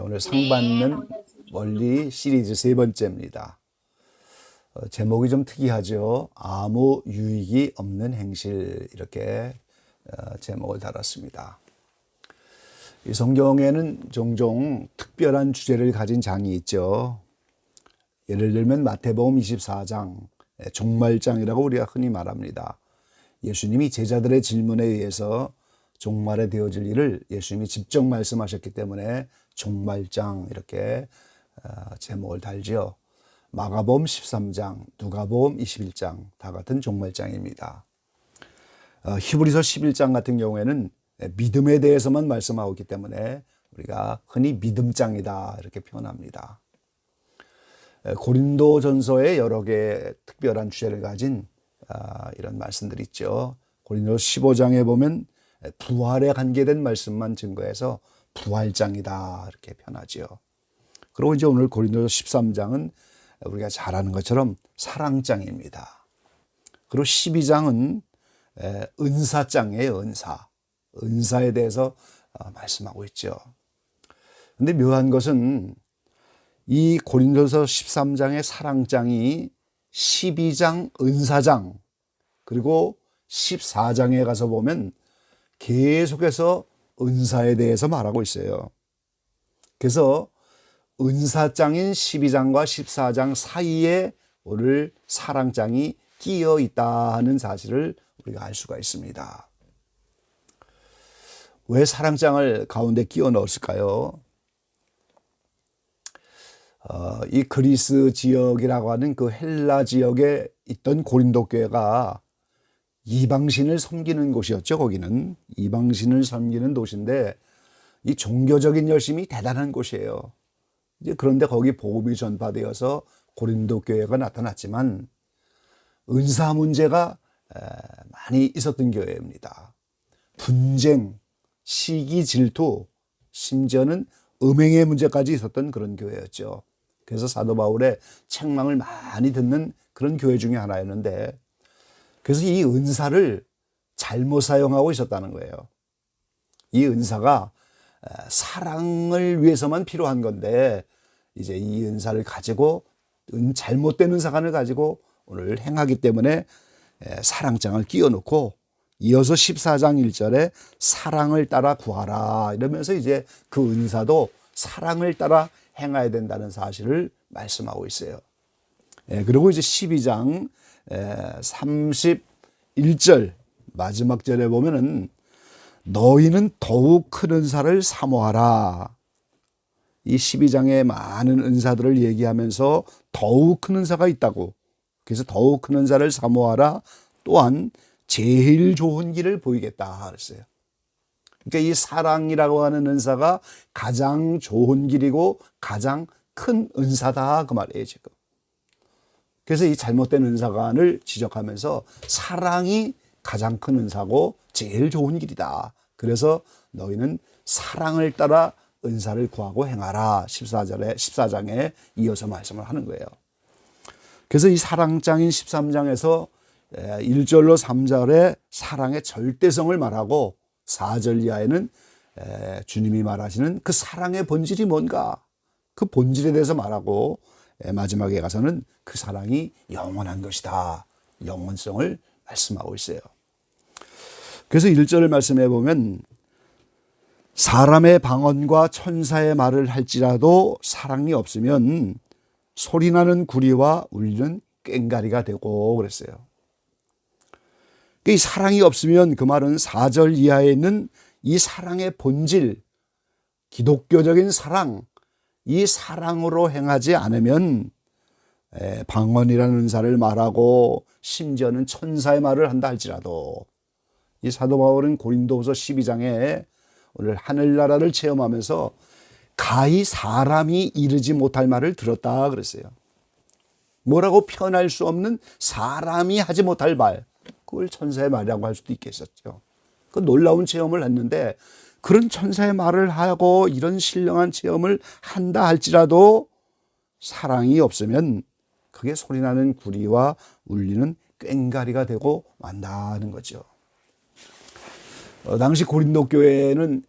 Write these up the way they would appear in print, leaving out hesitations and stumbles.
오늘 상 네, 받는 원리 시리즈 세 번째입니다. 제목이 좀 특이하죠. 아무 유익이 없는 행실, 이렇게 제목을 달았습니다. 이 성경에는 종종 특별한 주제를 가진 장이 있죠. 예를 들면 마태복음 24장 종말장이라고 우리가 흔히 말합니다. 예수님이 제자들의 질문에 의해서 종말에 되어질 일을 예수님이 직접 말씀하셨기 때문에 종말장, 이렇게 제목을 달지요. 마가복음 13장, 누가복음 21장 다 같은 종말장입니다. 히브리서 11장 같은 경우에는 믿음에 대해서만 말씀하고 있기 때문에 우리가 흔히 믿음장이다, 이렇게 표현합니다. 고린도전서에 여러 개의 특별한 주제를 가진 이런 말씀들이 있죠. 고린도 15장에 보면 부활에 관계된 말씀만 증거해서 부활장이다, 이렇게 표현하죠. 그리고 이제 오늘 고린도 13장은 우리가 잘 아는 것처럼 사랑장입니다. 그리고 12장은 은사장이에요. 은사에 대해서 말씀하고 있죠. 근데 묘한 것은 이 고린도서 13장의 사랑장이 12장 은사장, 그리고 14장에 가서 보면 계속해서 은사에 대해서 말하고 있어요. 그래서 은사장인 12장과 14장 사이에 오늘 사랑장이 끼어 있다 하는 사실을 우리가 알 수가 있습니다. 왜 사랑장을 가운데 끼워 넣었을까요? 이 그리스 지역이라고 하는 그 헬라 지역에 있던 고린도 교회가 이방신을 섬기는 곳이었죠. 거기는 이방신을 섬기는 도시인데 이 종교적인 열심이 대단한 곳이에요. 이제 그런데 거기 복음이 전파되어서 고린도 교회가 나타났지만 은사 문제가 많이 있었던 교회입니다. 분쟁, 시기, 질투, 심지어는 음행의 문제까지 있었던 그런 교회였죠. 그래서 사도 바울의 책망을 많이 듣는 그런 교회 중에 하나였는데, 그래서 이 은사를 잘못 사용하고 있었다는 거예요. 이 은사가 사랑을 위해서만 필요한 건데, 이제 이 은사를 가지고 잘못된 은사관을 가지고 오늘 행하기 때문에 사랑장을 끼워놓고, 이어서 14장 1절에 사랑을 따라 구하라 이러면서 이제 그 은사도 사랑을 따라 행해야 된다는 사실을 말씀하고 있어요. 그리고 이제 12장 31절 마지막 절에 보면은 너희는 더욱 큰 은사를 사모하라. 이 12장의 많은 은사들을 얘기하면서 더욱 큰 은사가 있다고, 그래서 더욱 큰 은사를 사모하라, 또한 제일 좋은 길을 보이겠다 그랬어요. 그러니까 이 사랑이라고 하는 은사가 가장 좋은 길이고 가장 큰 은사다, 그 말이에요 지금. 그래서 이 잘못된 은사관을 지적하면서 사랑이 가장 큰 은사고 제일 좋은 길이다. 그래서 너희는 사랑을 따라 은사를 구하고 행하라. 14장에 이어서 말씀을 하는 거예요. 그래서 이 사랑장인 13장에서 1절로 3절에 사랑의 절대성을 말하고 4절 이하에는 주님이 말하시는 그 사랑의 본질이 뭔가, 그 본질에 대해서 말하고 마지막에 가서는 그 사랑이 영원한 것이다, 영원성을 말씀하고 있어요. 그래서 1절을 말씀해 보면 사람의 방언과 천사의 말을 할지라도 사랑이 없으면 소리나는 구리와 울리는 꽹가리가 되고 그랬어요. 이 사랑이 없으면, 그 말은 4절 이하에 있는 이 사랑의 본질, 기독교적인 사랑, 이 사랑으로 행하지 않으면 방언이라는 은사를 말하고 심지어는 천사의 말을 한다 할지라도, 이 사도 바울은 고린도후서 12장에 오늘 하늘나라를 체험하면서 가히 사람이 이르지 못할 말을 들었다 그랬어요. 뭐라고 표현할 수 없는 사람이 하지 못할 말, 그걸 천사의 말이라고 할 수도 있겠었죠. 그 놀라운 체험을 했는데, 그런 천사의 말을 하고 이런 신령한 체험을 한다 할지라도 사랑이 없으면 그게 소리나는 구리와 울리는 꽹가리가 되고 만다는 거죠. 당시 고린도 교회는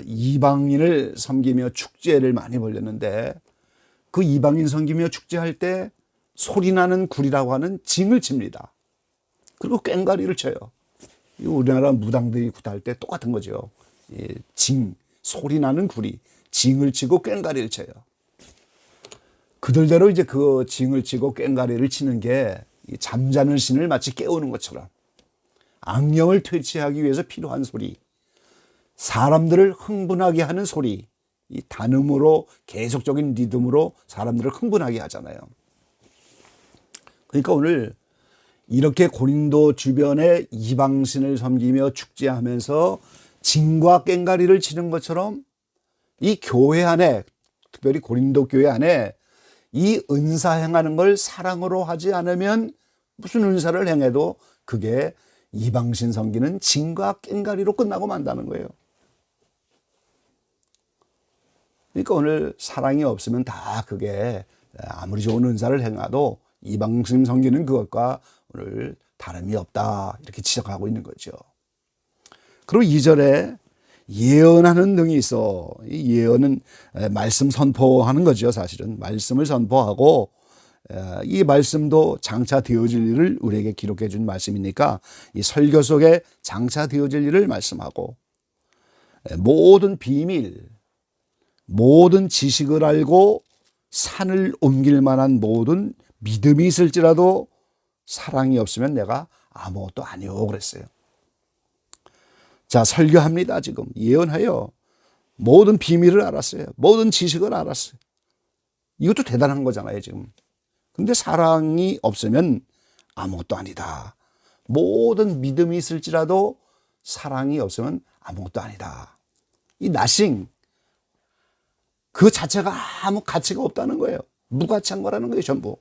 이방인을 섬기며 축제를 많이 벌였는데 그 이방인 섬기며 축제할 때 소리나는 굴이라고 하는 징을 칩니다. 그리고 꽹과리를 쳐요. 우리나라 무당들이 굿할 때 똑같은 거죠. 징, 소리나는 구리, 징을 치고 꽹과리를 쳐요. 그들대로 이제 그 징을 치고 꽹과리를 치는 게 잠자는 신을 마치 깨우는 것처럼 악령을 퇴치하기 위해서 필요한 소리, 사람들을 흥분하게 하는 소리, 이 단음으로 계속적인 리듬으로 사람들을 흥분하게 하잖아요. 그러니까 오늘 이렇게 고린도 주변에 이방신을 섬기며 축제하면서 징과 꽹과리를 치는 것처럼 이 교회 안에, 특별히 고린도 교회 안에 이 은사 행하는 걸 사랑으로 하지 않으면 무슨 은사를 행해도 그게 이방신 섬기는 징과 꽹과리로 끝나고 만다는 거예요. 그러니까 오늘 사랑이 없으면 다 그게 아무리 좋은 은사를 행해도 이방신 섬기는 그것과 오늘 다름이 없다, 이렇게 지적하고 있는 거죠. 그리고 2절에 예언하는 등이 있어. 이 예언은 말씀 선포하는 거죠. 사실은 말씀을 선포하고 이 말씀도 장차 되어질 일을 우리에게 기록해 준 말씀이니까 이 설교 속에 장차 되어질 일을 말씀하고, 모든 비밀, 모든 지식을 알고 산을 옮길 만한 모든 믿음이 있을지라도 사랑이 없으면 내가 아무것도 아니오 그랬어요. 자, 설교합니다. 지금 예언해요. 모든 비밀을 알았어요. 모든 지식을 알았어요. 이것도 대단한 거잖아요 지금. 근데 사랑이 없으면 아무것도 아니다. 모든 믿음이 있을지라도 사랑이 없으면 아무것도 아니다. 이 nothing, 그 자체가 아무 가치가 없다는 거예요. 무가치한 거라는 거예요 전부.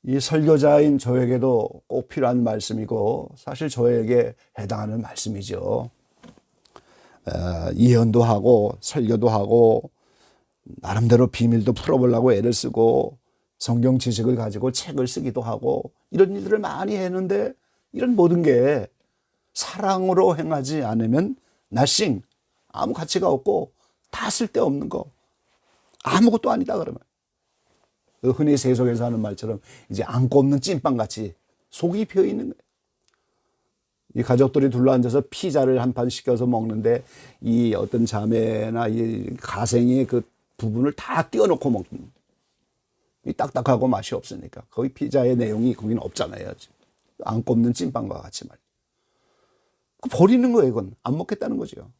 이 설교자인 저에게도 꼭 필요한 말씀이고 사실 저에게 해당하는 말씀이죠. 예언도 하고 설교도 하고 나름대로 비밀도 풀어보려고 애를 쓰고 성경 지식을 가지고 책을 쓰기도 하고 이런 일들을 많이 했는데 이런 모든 게 사랑으로 행하지 않으면 nothing, 아무 가치가 없고 다 쓸데없는 거, 아무것도 아니다 그러면. 흔히 세속에서 하는 말처럼 이제 안고 없는 찐빵같이 속이 비어있는 거예요. 이 가족들이 둘러앉아서 피자를 한 판 시켜서 먹는데 이 어떤 자매나 이 가생이 그 부분을 다 띄워놓고 먹는, 이 딱딱하고 맛이 없으니까 거기 피자의 내용이 거기는 없잖아요. 안고 없는 찐빵과 같이 말이에요. 버리는 거예요. 이건 안 먹겠다는 거죠.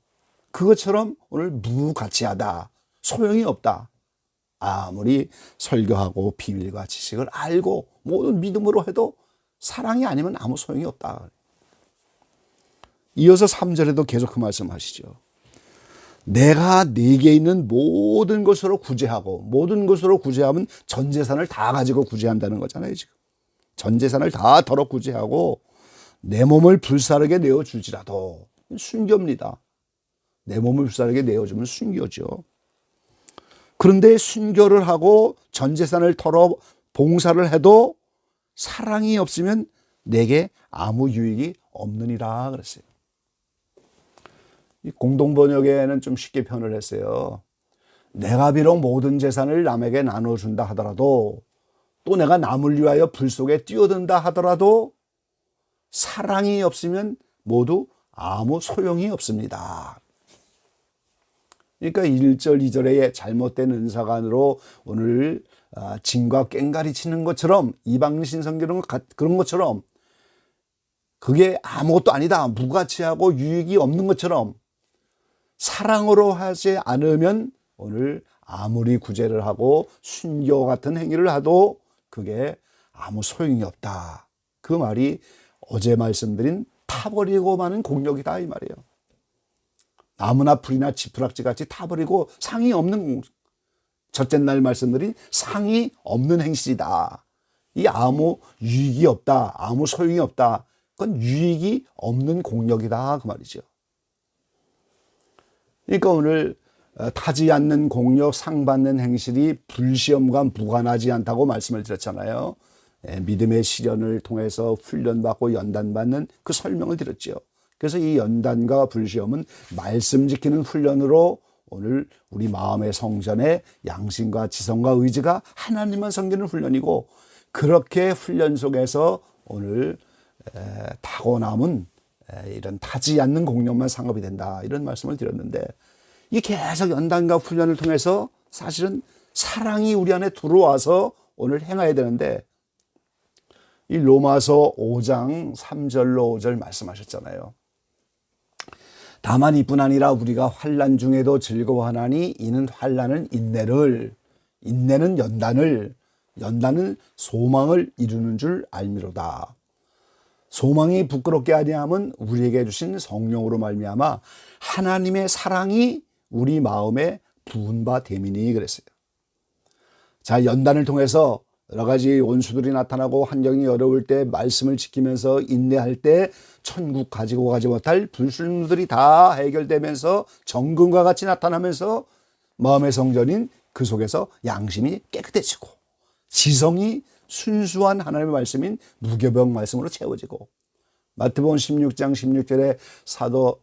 그것처럼 오늘 무가치하다, 소용이 없다. 아무리 설교하고 비밀과 지식을 알고 모든 믿음으로 해도 사랑이 아니면 아무 소용이 없다. 이어서 3절에도 계속 그 말씀하시죠. 내가 네게 있는 모든 것으로 구제하고, 모든 것으로 구제하면 전 재산을 다 가지고 구제한다는 거잖아요 지금. 전 재산을 다 덜어 구제하고 내 몸을 불사르게 내어줄지라도, 순교입니다. 내 몸을 불사르게 내어주면 순교죠. 그런데 순교를 하고 전 재산을 털어 봉사를 해도 사랑이 없으면 내게 아무 유익이 없느니라 그랬어요. 이 공동번역에는 좀 쉽게 표현을 했어요. 내가 비록 모든 재산을 남에게 나눠준다 하더라도, 또 내가 남을 위하여 불 속에 뛰어든다 하더라도 사랑이 없으면 모두 아무 소용이 없습니다. 그러니까 1절, 2절의 잘못된 은사관으로 오늘 징과 꽹과리 치는 것처럼, 이방신 섬기는 그런 것처럼 그게 아무것도 아니다, 무가치하고 유익이 없는 것처럼 사랑으로 하지 않으면 오늘 아무리 구제를 하고 순교 같은 행위를 하도 그게 아무 소용이 없다. 그 말이 어제 말씀드린 타버리고 마는 공력이다 이 말이에요. 나무나 풀이나 지푸락지 같이 타버리고 상이 없는, 첫째 날 말씀드린 상이 없는 행실이다. 이 아무 유익이 없다, 아무 소용이 없다, 그건 유익이 없는 공력이다 그 말이죠. 그러니까 오늘 타지 않는 공력, 상 받는 행실이 불시험과 무관하지 않다고 말씀을 드렸잖아요. 믿음의 시련을 통해서 훈련받고 연단받는 그 설명을 드렸죠. 그래서 이 연단과 불시험은 말씀 지키는 훈련으로 오늘 우리 마음의 성전에 양심과 지성과 의지가 하나님만 섬기는 훈련이고, 그렇게 훈련 속에서 오늘 타고남은 이런 타지 않는 공력만 상급이 된다, 이런 말씀을 드렸는데, 이 계속 연단과 훈련을 통해서 사실은 사랑이 우리 안에 들어와서 오늘 행해야 되는데, 이 로마서 5장 3절로 5절 말씀하셨잖아요. 다만 이뿐 아니라 우리가 환난 중에도 즐거워하나니 이는 환난은 인내는 연단은 소망을 이루는 줄 알미로다. 소망이 부끄럽게 아니함은 우리에게 주신 성령으로 말미암아 하나님의 사랑이 우리 마음에 부은 바 됨이니 그랬어요. 자, 연단을 통해서 여러 가지 원수들이 나타나고 환경이 어려울 때 말씀을 지키면서 인내할 때 천국 가지고 가지 못할 불순물들이 다 해결되면서 정금과 같이 나타나면서 마음의 성전인 그 속에서 양심이 깨끗해지고 지성이 순수한 하나님의 말씀인 무교병 말씀으로 채워지고, 마태복음 16장 16절에 사도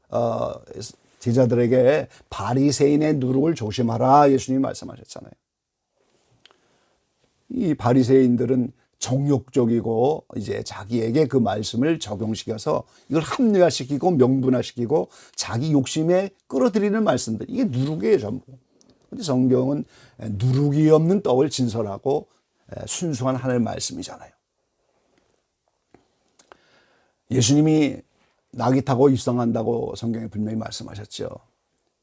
제자들에게 바리새인의 누룩을 조심하라 예수님이 말씀하셨잖아요. 이 바리새인들은 정욕적이고 이제 자기에게 그 말씀을 적용시켜서 이걸 합리화시키고 명분화시키고 자기 욕심에 끌어들이는 말씀들, 이게 누룩이에요 전부. 그런데 성경은 누룩이 없는 떡을 진설하고 순수한 하나님의 말씀이잖아요. 예수님이 낙이 타고 입성한다고 성경에 분명히 말씀하셨죠.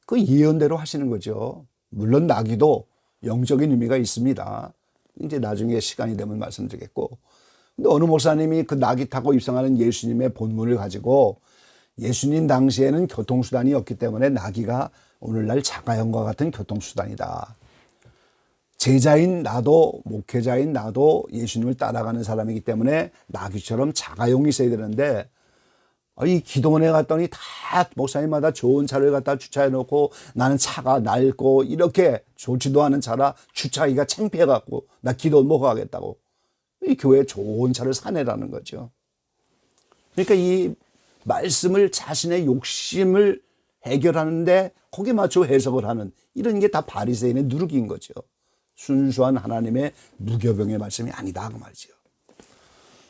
그 예언대로 하시는 거죠. 물론 낙이도 영적인 의미가 있습니다. 이제 나중에 시간이 되면 말씀드리겠고, 근데 어느 목사님이 그 낙이 타고 입성하는 예수님의 본문을 가지고 예수님 당시에는 교통수단이 없기 때문에 나귀가 오늘날 자가용과 같은 교통수단이다. 제자인 나도, 목회자인 나도 예수님을 따라가는 사람이기 때문에 나귀처럼 자가용이 있어야 되는데, 이 기도원에 갔더니 다 목사님마다 좋은 차를 갖다 주차해 놓고 나는 차가 낡고 이렇게 좋지도 않은 차라 주차하기가 창피해갖고 나 기도원 못 가겠다고 이 교회에 좋은 차를 사내라는 거죠. 그러니까 이 말씀을 자신의 욕심을 해결하는데 거기에 맞춰 해석을 하는 이런 게 다 바리새인의 누룩인 거죠. 순수한 하나님의 무교병의 말씀이 아니다 그 말이죠.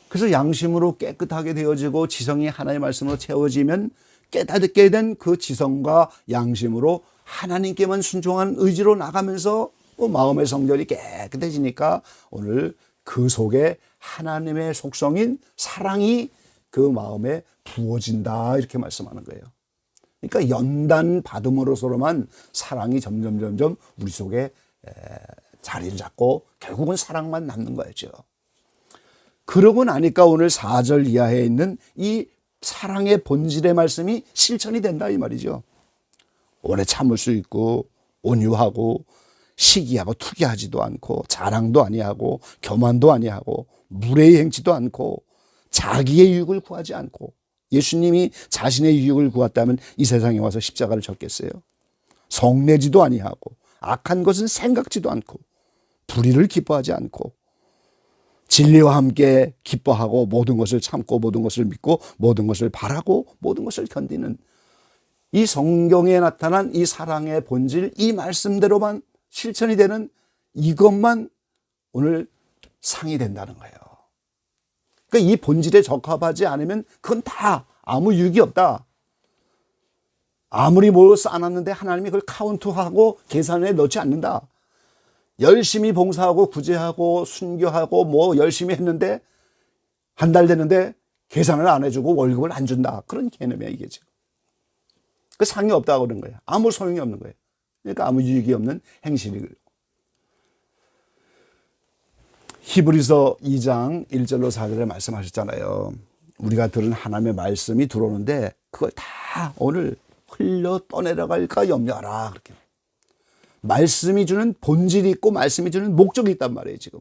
그래서 양심으로 깨끗하게 되어지고 지성이 하나님의 말씀으로 채워지면 깨닫게 된 그 지성과 양심으로 하나님께만 순종한 의지로 나가면서 마음의 성전이 깨끗해지니까 오늘 그 속에 하나님의 속성인 사랑이 그 마음에 부어진다 이렇게 말씀하는 거예요. 그러니까 연단 받음으로서만 사랑이 점점 우리 속에 자리를 잡고 결국은 사랑만 남는 거죠. 그러고 나니까 오늘 4절 이하에 있는 이 사랑의 본질의 말씀이 실천이 된다 이 말이죠. 오래 참을 수 있고 온유하고 시기하고 투기하지도 않고 자랑도 아니하고 교만도 아니하고 무례히 행치도 않고 자기의 유익을 구하지 않고, 예수님이 자신의 유익을 구했다면 이 세상에 와서 십자가를 졌겠어요? 성내지도 아니하고 악한 것은 생각지도 않고 불의를 기뻐하지 않고 진리와 함께 기뻐하고 모든 것을 참고 모든 것을 믿고 모든 것을 바라고 모든 것을 견디는 이 성경에 나타난 이 사랑의 본질, 이 말씀대로만 실천이 되는 이것만 오늘 상이 된다는 거예요. 그러니까 이 본질에 적합하지 않으면 그건 다 아무 유익이 없다. 아무리 뭘 쌓아놨는데 하나님이 그걸 카운트하고 계산에 넣지 않는다. 열심히 봉사하고 구제하고 순교하고 뭐 열심히 했는데 한 달 됐는데 계산을 안 해주고 월급을 안 준다. 그런 개념이야 이게 지금. 그 상이 없다고 그런 거예요. 아무 소용이 없는 거예요. 그러니까 아무 유익이 없는 행실이고. 히브리서 2장 1절로 4절에 말씀하셨잖아요. 우리가 들은 하나님의 말씀이 들어오는데 그걸 다 오늘 흘려 떠내려갈까 염려하라 그렇게. 말씀이 주는 본질이 있고 말씀이 주는 목적이 있단 말이에요 지금.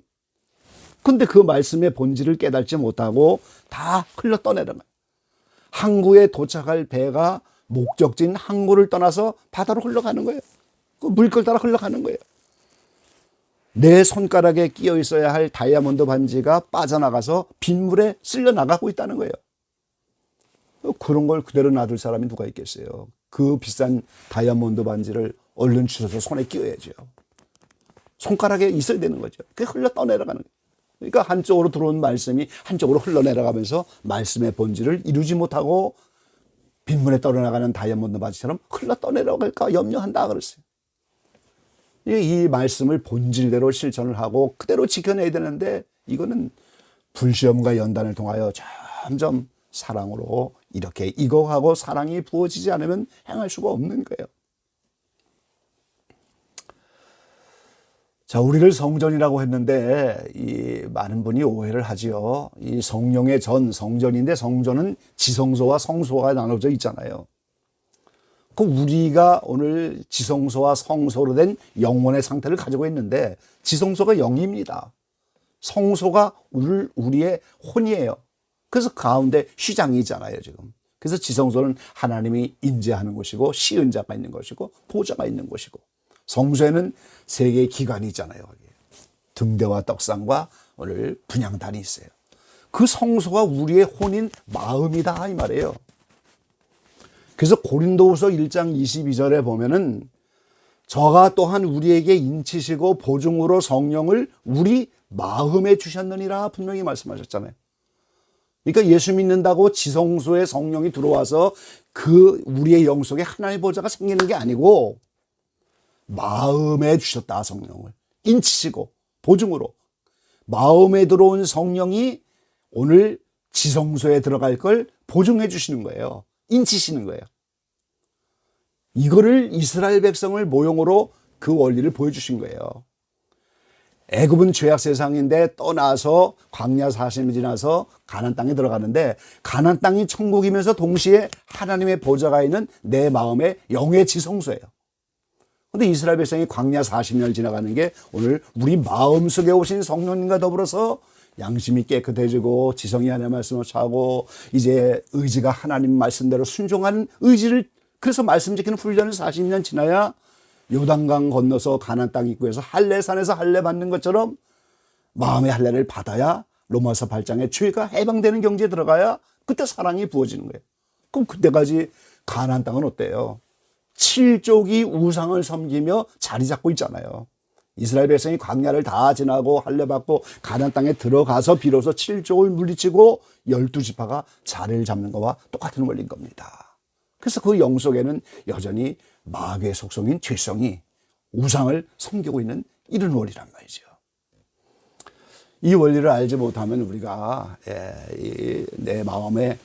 근데 그 말씀의 본질을 깨닫지 못하고 다 흘러 떠내려가요. 항구에 도착할 배가 목적지인 항구를 떠나서 바다로 흘러가는 거예요. 그 물결 따라 흘러가는 거예요. 내 손가락에 끼어 있어야 할 다이아몬드 반지가 빠져나가서 빗물에 쓸려 나가고 있다는 거예요. 그런 걸 그대로 놔둘 사람이 누가 있겠어요. 그 비싼 다이아몬드 반지를 얼른 주워서 손에 끼워야죠. 손가락에 있어야 되는 거죠. 그게 흘러 떠내려가는 거예요. 그러니까 한쪽으로 들어온 말씀이 한쪽으로 흘러내려가면서 말씀의 본질을 이루지 못하고 빗물에 떠내려가는 다이아몬드 반지처럼 흘러 떠내려갈까 염려한다 그랬어요. 이 말씀을 본질대로 실천을 하고 그대로 지켜내야 되는데 이거는 불시험과 연단을 통하여 점점 사랑으로 이렇게 익어가고 사랑이 부어지지 않으면 행할 수가 없는 거예요. 자, 우리를 성전이라고 했는데 이 많은 분이 오해를 하지요. 이 성령의 전, 성전인데 성전은 지성소와 성소가 나눠져 있잖아요. 그 우리가 오늘 지성소와 성소로 된 영혼의 상태를 가지고 있는데 지성소가 영입니다. 성소가 우리의 혼이에요. 그래서 가운데 휘장이 있잖아요, 지금. 그래서 지성소는 하나님이 인재하는 곳이고 시은자가 있는 것이고 보좌가 있는 곳이고 성소에는 세 개의 기관이 있잖아요. 등대와 떡상과 오늘 분향단이 있어요. 그 성소가 우리의 혼인 마음이다 이 말이에요. 그래서 고린도후서 1장 22절에 보면은 저가 또한 우리에게 인치시고 보증으로 성령을 우리 마음에 주셨느니라 분명히 말씀하셨잖아요. 그러니까 예수 믿는다고 지성소에 성령이 들어와서 그 우리의 영 속에 하나님의 보좌가 생기는 게 아니고 마음에 주셨다 성령을 인치시고 보증으로 마음에 들어온 성령이 오늘 지성소에 들어갈 걸 보증해 주시는 거예요. 인치시는 거예요. 이거를 이스라엘 백성을 모형으로 그 원리를 보여주신 거예요. 애굽은 죄악 세상인데 떠나서 광야 40일 지나서 가나안 땅에 들어가는데 가나안 땅이 천국이면서 동시에 하나님의 보좌가 있는 내 마음의 영의 지성소예요. 그런데 이스라엘 백성이 광야 40년을 지나가는 게 오늘 우리 마음속에 오신 성령님과 더불어서 양심이 깨끗해지고 지성이 하나님의 말씀을 차고 이제 의지가 하나님 말씀대로 순종하는 의지를 그래서 말씀 지키는 훈련을 40년 지나야 요단강 건너서 가나안 땅 입구에서 할례산에서 할례 받는 것처럼 마음의 할례를 받아야 로마서 8장에 죄가 해방되는 경지에 들어가야 그때 사랑이 부어지는 거예요. 그럼 그때까지 가나안 땅은 어때요? 7족이 우상을 섬기며 자리 잡고 있잖아요. 이스라엘 백성이 광야를 다 지나고 할례 받고 가나안 땅에 들어가서 비로소 7족을 물리치고 12지파가 자리를 잡는 것과 똑같은 원리인 겁니다. 그래서 그 영 속에는 여전히 마귀의 속성인 죄성이 우상을 섬기고 있는 이런 원리란 말이죠. 이 원리를 알지 못하면 우리가 내 마음의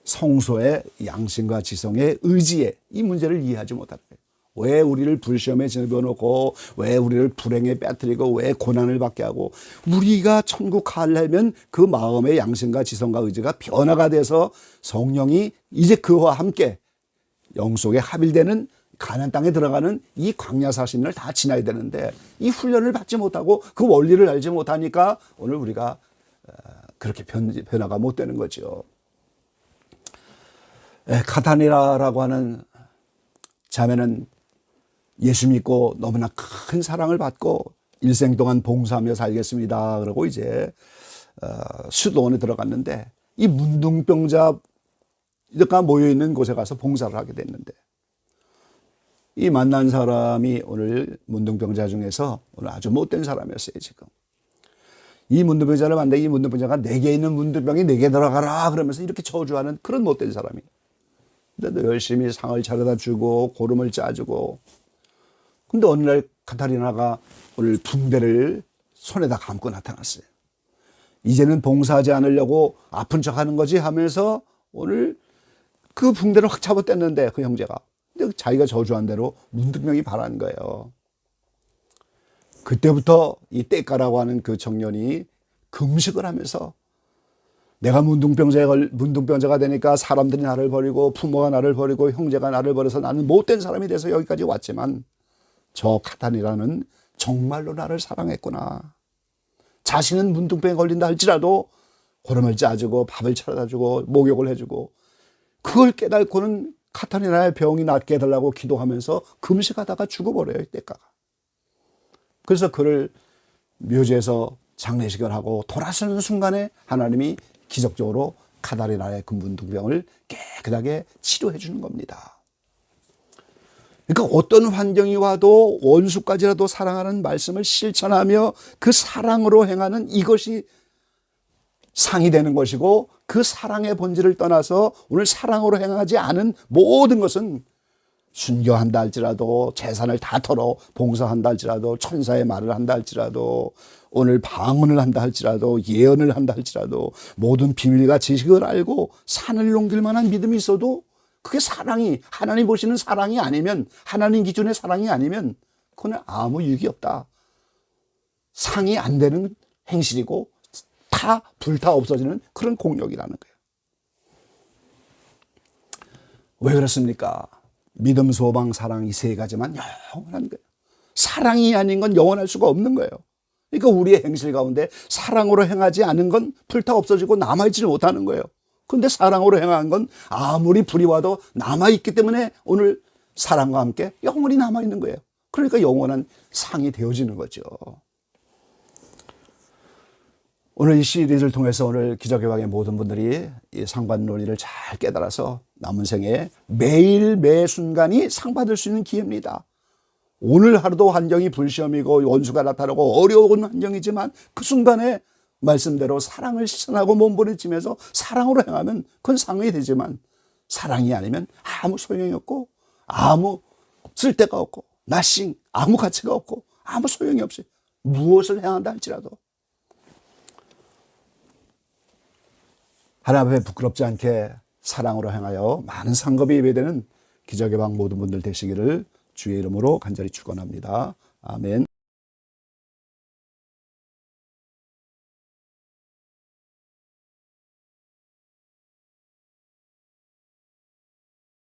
성소의 양심과 지성의 의지에 이 문제를 이해하지 못하는 거예요. 왜 우리를 불시험에 집어넣고 왜 우리를 불행에 빠뜨리고 왜 고난을 받게 하고 우리가 천국 가려면 그 마음의 양심과 지성과 의지가 변화가 돼서 성령이 이제 그와 함께 영 속에 합일되는 가나안 땅에 들어가는 이 광야 40년을 다 지나야 되는데 이 훈련을 받지 못하고 그 원리를 알지 못하니까 오늘 우리가 그렇게 변화가 못 되는 거죠. 카타니라라고 하는 자매는 예수 믿고 너무나 큰 사랑을 받고 일생 동안 봉사하며 살겠습니다. 그러고 이제 수도원에 들어갔는데 이 문둥병자가 모여있는 곳에 가서 봉사를 하게 됐는데 이 만난 사람이 오늘 문둥병자 중에서 오늘 아주 못된 사람이었어요. 지금 이 문둥병자를 만나게 이 문둥병자가 내게 있는 문둥병이 내게 들어가라 그러면서 이렇게 저주하는 그런 못된 사람이. 근데 열심히 상을 차려다 주고 고름을 짜주고 근데 어느 날 카타리나가 오늘 붕대를 손에다 감고 나타났어요. 이제는 봉사하지 않으려고 아픈 척하는 거지 하면서 오늘 그 붕대를 확 잡아뗐는데 그 형제가 근데 자기가 저주한 대로 문둥병이 발한 거예요. 그때부터 이 떼까라고 하는 그 청년이 금식을 하면서 내가 문둥병자가 되니까 사람들이 나를 버리고 부모가 나를 버리고 형제가 나를 버려서 나는 못된 사람이 돼서 여기까지 왔지만 저 카탄이라는 정말로 나를 사랑했구나. 자신은 문둥병에 걸린다 할지라도 고름을 짜주고 밥을 차려다 주고 목욕을 해주고 그걸 깨닫고는 카타리나의 병이 낫게 해달라고 기도하면서 금식하다가 죽어버려요. 떼까가. 그래서 그를 묘지에서 장례식을 하고 돌아서는 순간에 하나님이 기적적으로 가다리나의 근분등병을 깨끗하게 치료해 주는 겁니다. 그러니까 어떤 환경이 와도 원수까지라도 사랑하는 말씀을 실천하며 그 사랑으로 행하는 이것이 상이 되는 것이고, 그 사랑의 본질을 떠나서 오늘 사랑으로 행하지 않은 모든 것은 순교한다 할지라도, 재산을 다 털어 봉사한다 할지라도, 천사의 말을 한다 할지라도, 오늘 방언을 한다 할지라도, 예언을 한다 할지라도, 모든 비밀과 지식을 알고 산을 넘길 만한 믿음이 있어도 그게 사랑이, 하나님 보시는 사랑이 아니면, 하나님 기준의 사랑이 아니면 그건 아무 유익이 없다. 상이 안 되는 행실이고 다 불타 없어지는 그런 공력이라는 거예요. 왜 그렇습니까? 믿음, 소망, 사랑 이 세 가지만 영원한 거예요. 사랑이 아닌 건 영원할 수가 없는 거예요. 그러니까 우리의 행실 가운데 사랑으로 행하지 않은 건 불타 없어지고 남아있지 못하는 거예요. 그런데 사랑으로 행한 건 아무리 불이 와도 남아있기 때문에 오늘 사랑과 함께 영원히 남아있는 거예요. 그러니까 영원한 상이 되어지는 거죠. 오늘 이 시리즈를 통해서 오늘 기적의 왕의 모든 분들이 이 상받는 논리를 잘 깨달아서 남은 생에 매일 매 순간이 상 받을 수 있는 기회입니다. 오늘 하루도 환경이 불시험이고 원수가 나타나고 어려운 환경이지만 그 순간에 말씀대로 사랑을 실천하고 몸부림치면서 사랑으로 행하면 그건 상이 되지만, 사랑이 아니면 아무 소용이 없고 아무 쓸데가 없고 나싱, 아무 가치가 없고 아무 소용이 없이 무엇을 행한다 할지라도 하나님 앞에 부끄럽지 않게 사랑으로 행하여 많은 상급이 예배되는 기적의 왕 모든 분들 되시기를 주의 이름으로 간절히 축원합니다. 아멘.